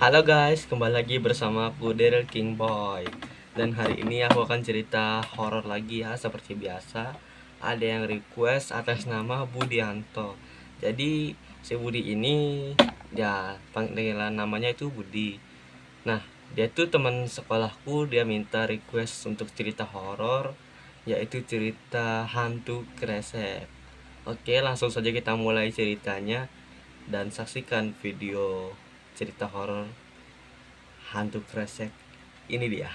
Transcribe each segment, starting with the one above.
Halo guys, kembali lagi bersama aku Daryl King Boy. Dan hari ini aku akan cerita horor lagi ya, seperti biasa. Ada yang request atas nama Budianto. Jadi si Budi ini ya panggilan namanya itu Budi. Nah, dia tuh teman sekolahku, dia minta request untuk cerita horor, yaitu cerita hantu kresek. Oke, langsung saja kita mulai ceritanya dan saksikan video cerita horor hantu kresek ini dia.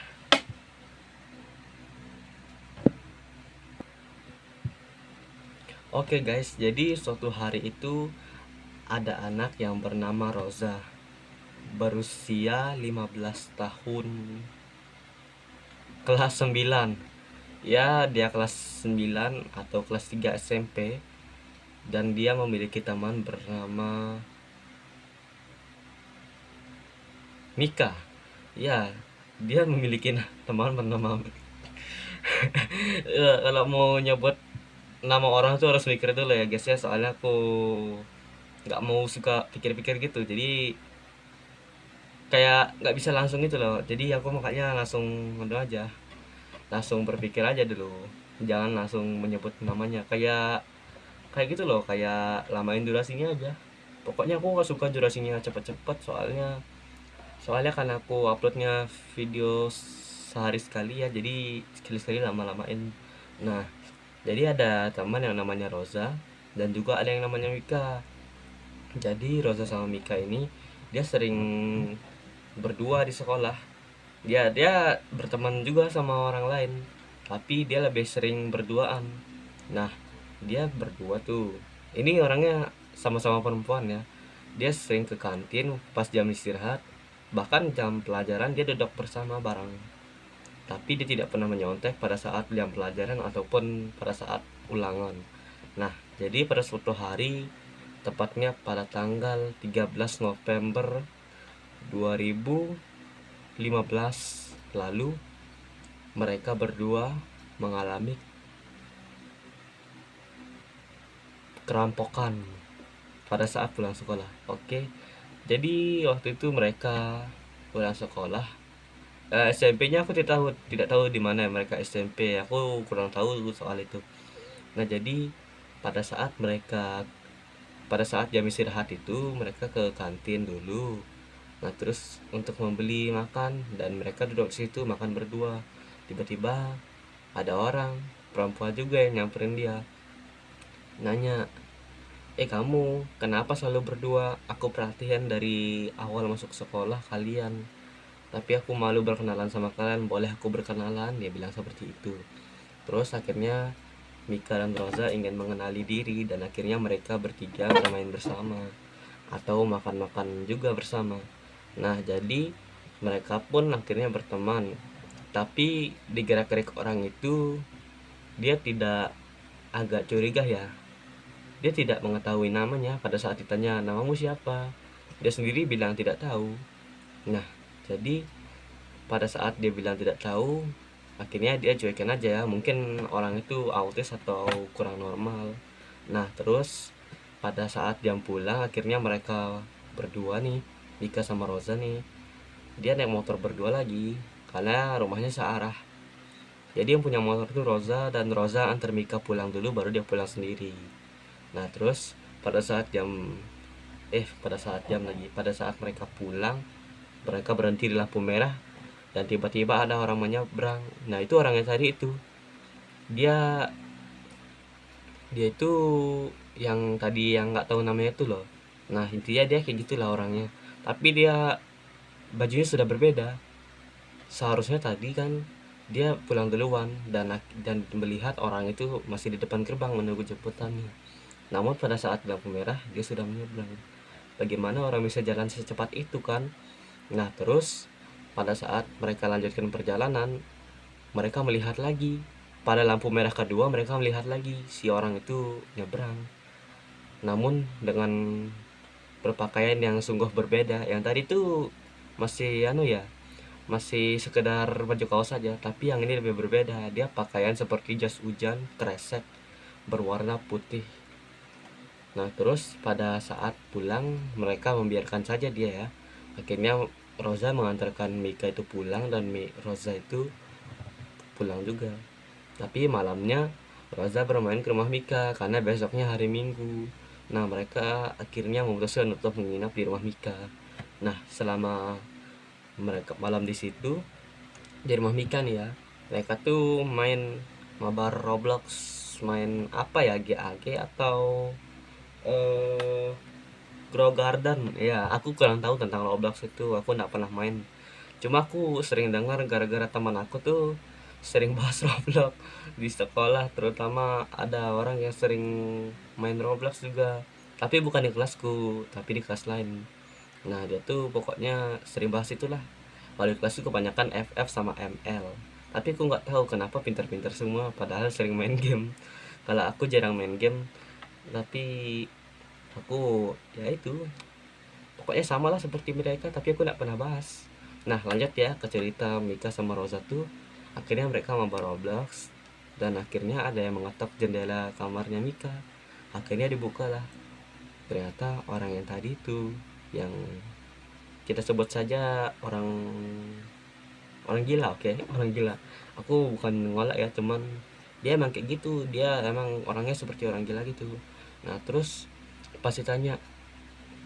Oke guys, jadi suatu hari itu ada anak yang bernama Roza, berusia 15 tahun, kelas 9. Ya, dia kelas 9 atau kelas 3 SMP, dan dia memiliki teman bernama Mika. Ya, dia memiliki teman bernama ya, kalau mau nyebut nama orang tuh harus mikir dulu ya guys ya, soalnya aku nggak mau suka pikir-pikir gitu, jadi kayak nggak bisa langsung gitu loh. Jadi aku makanya langsung ngono aja, langsung berpikir aja dulu, jangan langsung menyebut namanya, kayak kayak gitu loh, kayak lamain durasinya aja. Pokoknya aku nggak suka durasinya cepet-cepet, soalnya soalnya kan aku uploadnya video sehari sekali ya, jadi sekali-sekali lama-lamain. Nah, jadi ada teman yang namanya Roza, dan juga ada yang namanya Mika. Jadi Roza sama Mika ini dia sering berdua di sekolah. Dia berteman juga sama orang lain, tapi dia lebih sering berduaan. Nah, dia berdua tuh, ini orangnya sama-sama perempuan ya. Dia sering ke kantin pas jam istirahat, bahkan jam pelajaran dia duduk bersama bareng. Tapi dia tidak pernah menyontek pada saat jam pelajaran ataupun pada saat ulangan. Nah, jadi pada suatu hari, tepatnya pada tanggal 13 November 2015 lalu, mereka berdua mengalami kerampokan pada saat pulang sekolah. Oke, jadi waktu itu mereka pulang sekolah. SMP-nya aku tidak tahu di mana mereka SMP. Aku kurang tahu soal itu. Nah, jadi pada saat mereka pada saat jam istirahat itu mereka ke kantin dulu. Nah, terus untuk membeli makan, dan mereka duduk di situ makan berdua. Tiba-tiba ada orang perempuan juga yang nyamperin dia, nanya, kamu kenapa selalu berdua? Aku perhatian dari awal masuk sekolah kalian, tapi aku malu berkenalan sama kalian, boleh aku berkenalan?" Dia bilang seperti itu. Terus akhirnya Mika dan Rosa ingin mengenali diri, dan akhirnya mereka bertiga bermain bersama atau makan-makan juga bersama. Nah, jadi mereka pun akhirnya berteman. Tapi di gerak-gerik orang itu, dia tidak, agak curiga ya. Dia tidak mengetahui namanya. Pada saat ditanya, "Namamu siapa?" Dia sendiri bilang tidak tahu. Nah, jadi pada saat dia bilang tidak tahu, akhirnya dia cuekin aja ya, mungkin orang itu autis atau kurang normal. Nah, terus pada saat jam pulang, akhirnya mereka berdua nih, Mika sama Rosa nih, dia naik motor berdua lagi karena rumahnya searah. Jadi yang punya motor itu Rosa, dan Rosa antar Mika pulang dulu baru dia pulang sendiri. Nah, terus pada saat jam pada saat mereka pulang, mereka berhenti di lampu merah, dan tiba-tiba ada orang menyeberang. Nah, itu orangnya tadi itu. Dia dia itu yang tadi yang nggak tahu namanya itu loh. Nah, intinya dia kayak gitulah orangnya. Tapi dia bajunya sudah berbeda. Seharusnya tadi kan dia pulang duluan, dan melihat orang itu masih di depan gerbang menunggu jemputannya. Namun pada saat lampu merah dia sudah menyeberang. Bagaimana orang bisa jalan secepat itu kan? Nah, terus pada saat mereka lanjutkan perjalanan, mereka melihat lagi. Pada lampu merah kedua mereka melihat lagi si orang itu nyebrang. Namun dengan berpakaian yang sungguh berbeda. Yang tadi tuh masih masih sekedar baju kaos saja, tapi yang ini lebih berbeda. Dia pakaian seperti jas hujan kresek berwarna putih. Nah, terus pada saat pulang mereka membiarkan saja dia ya, Akhirnya Rosa mengantarkan Mika itu pulang dan Rosa itu pulang juga. Tapi malamnya Rosa bermain ke rumah Mika karena besoknya hari Minggu. Nah, mereka akhirnya memutuskan untuk menginap di rumah Mika. Nah, selama mereka malam di situ, di rumah Mika nih ya, mereka tuh main mabar Roblox, main apa ya, GAG atau eh Grow Garden. Ya, aku kurang tahu tentang Roblox itu, aku nggak pernah main. Cuma aku sering dengar gara-gara teman aku tuh sering bahas Roblox di sekolah, terutama ada orang yang sering main Roblox juga. Tapi bukan di kelasku, tapi di kelas lain. Nah, dia tuh pokoknya sering bahas itulah. Kalau di kelasku kebanyakan FF sama ML. Tapi aku nggak tahu kenapa pintar-pintar semua, padahal sering main game. Kalau aku jarang main game, tapi aku ya itu pokoknya sama lah seperti mereka, tapi aku nggak pernah bahas. Nah, lanjut ya ke cerita Mika sama Rosa tuh. Akhirnya mereka mabar Roblox dan akhirnya ada yang mengetok jendela kamarnya Mika. Akhirnya dibukalah, ternyata orang yang tadi tuh, yang kita sebut saja orang orang gila. Oke, orang gila. Aku bukan ngolak ya, cuman dia emang kayak gitu, dia emang orangnya seperti orang gila gitu. Nah, terus pas ditanya,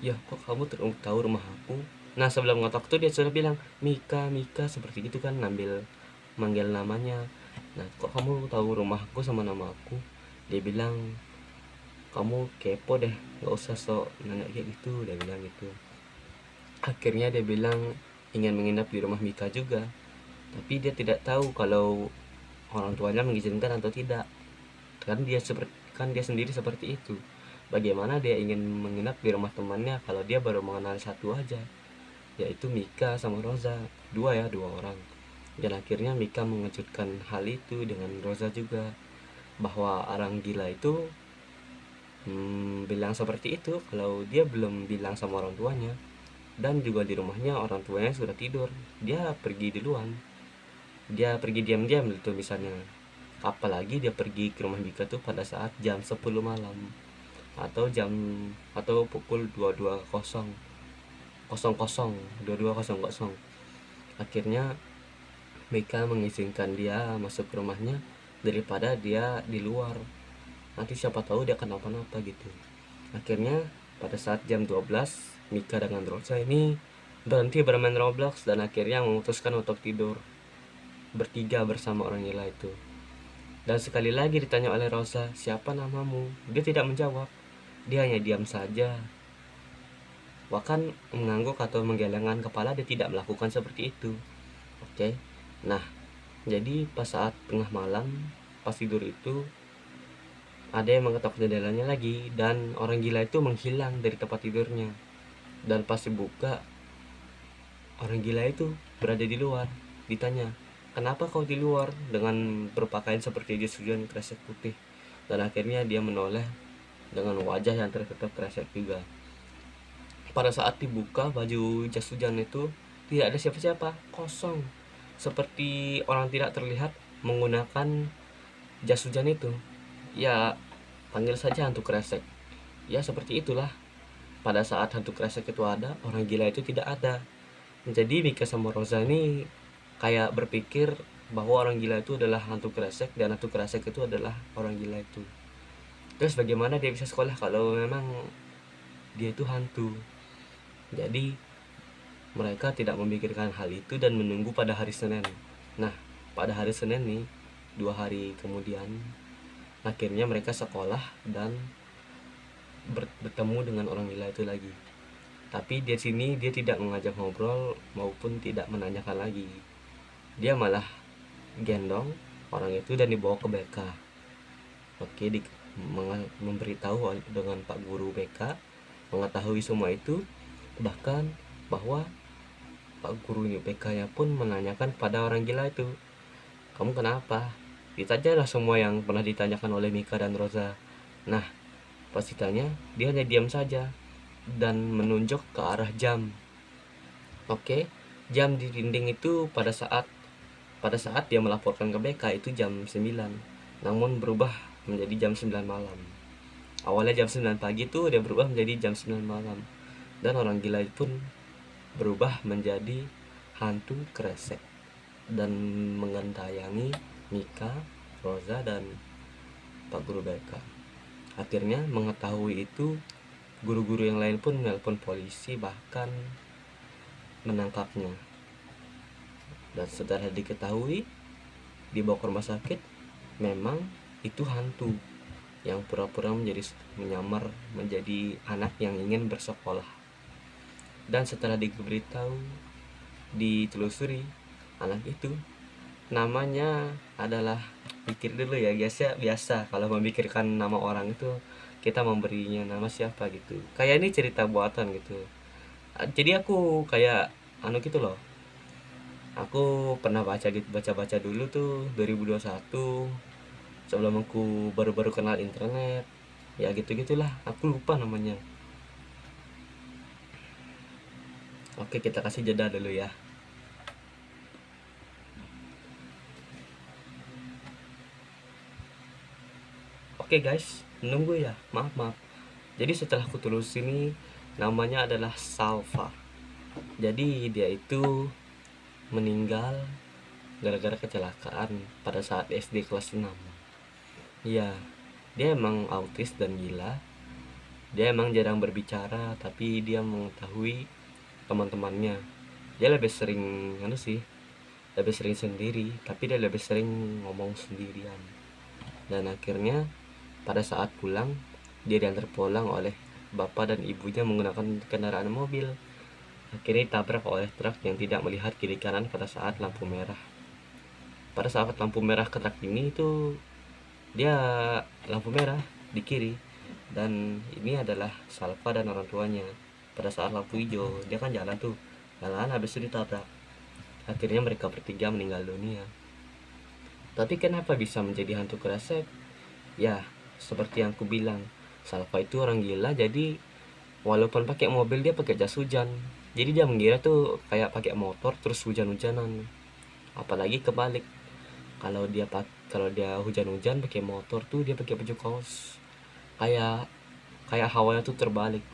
ya kok kamu tahu rumah aku? Nah, sebelum ngotok tuh dia sudah bilang Mika, Mika, seperti gitu kan, ngambil manggil namanya. Nah, kok kamu tahu rumahku sama nama aku? Dia bilang, kamu kepo deh, nggak usah sok nanya kayak gitu, dia bilang gitu. Akhirnya dia bilang ingin menginap di rumah Mika juga, tapi dia tidak tahu kalau orang tuanya mengizinkan atau tidak. Kan dia sendiri seperti itu. Bagaimana dia ingin menginap di rumah temannya kalau dia baru mengenal satu aja, yaitu Mika sama Rosa. Dua orang. Dan akhirnya Mika mengejutkan hal itu dengan Rosa juga, bahwa orang gila itu bilang seperti itu kalau dia belum bilang sama orang tuanya. Dan juga di rumahnya orang tuanya sudah tidur, dia pergi duluan, dia pergi diam-diam gitu misalnya. Apalagi dia pergi ke rumah Mika tuh pada saat jam 10 malam atau pukul 22.00. Akhirnya Mika mengizinkan dia masuk ke rumahnya daripada dia di luar, nanti siapa tahu dia kenapa-napa gitu. Akhirnya pada saat jam 12, Mika dengan Rosa ini berhenti bermain Roblox dan akhirnya memutuskan untuk tidur bertiga bersama orang gila itu. Dan sekali lagi ditanya oleh Rosa, siapa namamu? Dia tidak menjawab, dia hanya diam saja. Bahkan mengangguk atau menggelengkan kepala, dia tidak melakukan seperti itu. Oke. Nah, jadi pas saat tengah malam, pas tidur itu, ada yang mengetok jendelanya lagi dan orang gila itu menghilang dari tempat tidurnya. Dan pas dibuka, orang gila itu berada di luar. Ditanya, kenapa kau di luar dengan berpakaian seperti jas hujan kresek putih? Dan akhirnya dia menoleh dengan wajah yang tertutup kresek juga. Pada saat dibuka baju jas hujan itu, tidak ada siapa-siapa, kosong. Seperti orang tidak terlihat menggunakan jas hujan itu. Ya, panggil saja hantu kresek. Ya, seperti itulah. Pada saat hantu kresek itu ada, orang gila itu tidak ada. Jadi Mika sama Rosa ini kayak berpikir bahwa orang gila itu adalah hantu kresek dan hantu kresek itu adalah orang gila itu. Terus bagaimana dia bisa sekolah kalau memang dia itu hantu? Jadi mereka tidak memikirkan hal itu dan menunggu pada hari Senin. Nah, pada hari Senin nih, 2 hari kemudian, akhirnya mereka sekolah dan bertemu dengan orang gila itu lagi. Tapi di sini dia tidak mengajak ngobrol maupun tidak menanyakan lagi. Dia malah gendong orang itu dan dibawa ke BK. Oke, memberitahu dengan Pak Guru BK, mengetahui semua itu, bahkan bahwa Pak Guru BK-nya pun menanyakan kepada orang gila itu, kamu kenapa? Ditanyalah semua yang pernah ditanyakan oleh Mika dan Rosa. Nah, pas ditanya, dia hanya diam saja dan menunjuk ke arah jam. Oke, jam di dinding itu pada saat dia melaporkan ke BK itu jam 9, namun berubah menjadi jam 9 malam. Awalnya jam 9 pagi itu dia berubah menjadi jam 9 malam. Dan orang gila pun berubah menjadi hantu kresek dan mengentayangi Mika, Rosa, dan Pak Guru BK. Akhirnya mengetahui itu, guru-guru yang lain pun menelpon polisi bahkan menangkapnya. Dan setelah diketahui, dibawa ke rumah sakit, memang itu hantu yang pura-pura menyamar menjadi anak yang ingin bersekolah. Dan setelah diberitahu, ditelusuri, anak itu namanya adalah, pikir dulu ya guys ya, biasa kalau memikirkan nama orang itu kita memberinya nama siapa gitu, kayak ini cerita buatan gitu. Jadi aku kayak gitu loh, aku pernah baca dulu tuh 2021, sebelum aku baru-baru kenal internet ya, gitu gitulah, aku lupa namanya. Oke, kita kasih jeda dulu ya. Oke guys, nunggu ya, maaf. Jadi setelah aku tulis ini, namanya adalah Salva. Jadi dia itu meninggal gara-gara kecelakaan pada saat SD kelas 6. Iya, dia emang autis dan gila. Dia emang jarang berbicara, tapi dia mengetahui teman-temannya. Dia lebih sering lebih sering sendiri, tapi dia lebih sering ngomong sendirian. Dan akhirnya pada saat pulang, dia diantar pulang oleh bapak dan ibunya menggunakan kendaraan mobil. Akhirnya ditabrak oleh truk yang tidak melihat kiri kanan pada saat lampu merah. Pada saat lampu merah ke truk ini itu, dia lampu merah di kiri, dan ini adalah Salva dan orang tuanya. Pada saat lampu hijau, dia kan jalan habis itu ditabrak. Akhirnya mereka bertiga meninggal dunia. Tapi kenapa bisa menjadi hantu kresek? Ya, seperti yang aku bilang, Salva itu orang gila, jadi walaupun pakai mobil dia pakai jas hujan. Jadi dia mengira tuh kayak pakai motor terus hujan-hujanan. Apalagi kebalik. Kalau dia hujan-hujan pakai motor tuh dia pakai baju kaos. Kayak kayak hawanya tuh terbalik.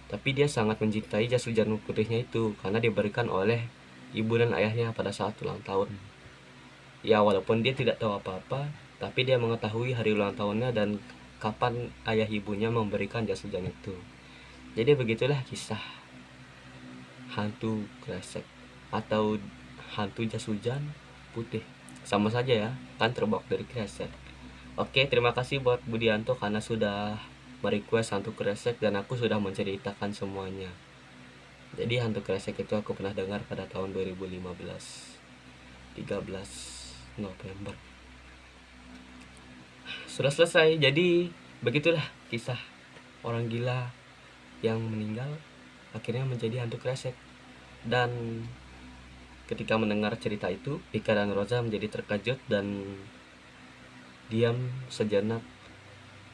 Tapi dia sangat mencintai jas hujan putihnya itu karena diberikan oleh ibu dan ayahnya pada saat ulang tahun. Ya, walaupun dia tidak tahu apa-apa, tapi dia mengetahui hari ulang tahunnya dan kapan ayah ibunya memberikan jas hujan itu. Jadi begitulah kisah hantu kresek atau hantu jas hujan putih. Sama saja ya, kan terbawa dari kresek. Oke, terima kasih buat Budianto karena sudah merequest hantu kresek dan aku sudah menceritakan semuanya. Jadi hantu kresek itu aku pernah dengar pada tahun 2015, 13 November. Sudah selesai. Jadi begitulah kisah orang gila yang meninggal akhirnya menjadi hantu kresek. Dan ketika mendengar cerita itu, Ika dan Rosa menjadi terkejut dan diam sejenak.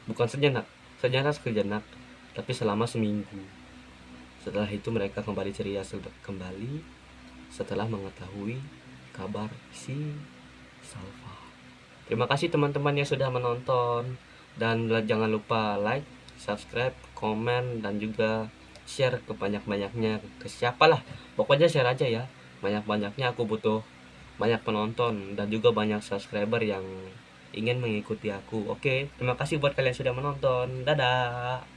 Bukan sejenak, sejenak, tapi selama seminggu. Setelah itu mereka kembali ceria kembali setelah mengetahui kabar si Salva. Terima kasih teman-teman yang sudah menonton, dan jangan lupa like, subscribe, komen, dan juga share ke banyak-banyaknya ke siapalah. Pokoknya share aja ya. Banyak-banyaknya, aku butuh banyak penonton dan juga banyak subscriber yang ingin mengikuti aku. Oke, terima kasih buat kalian sudah menonton. Dadah.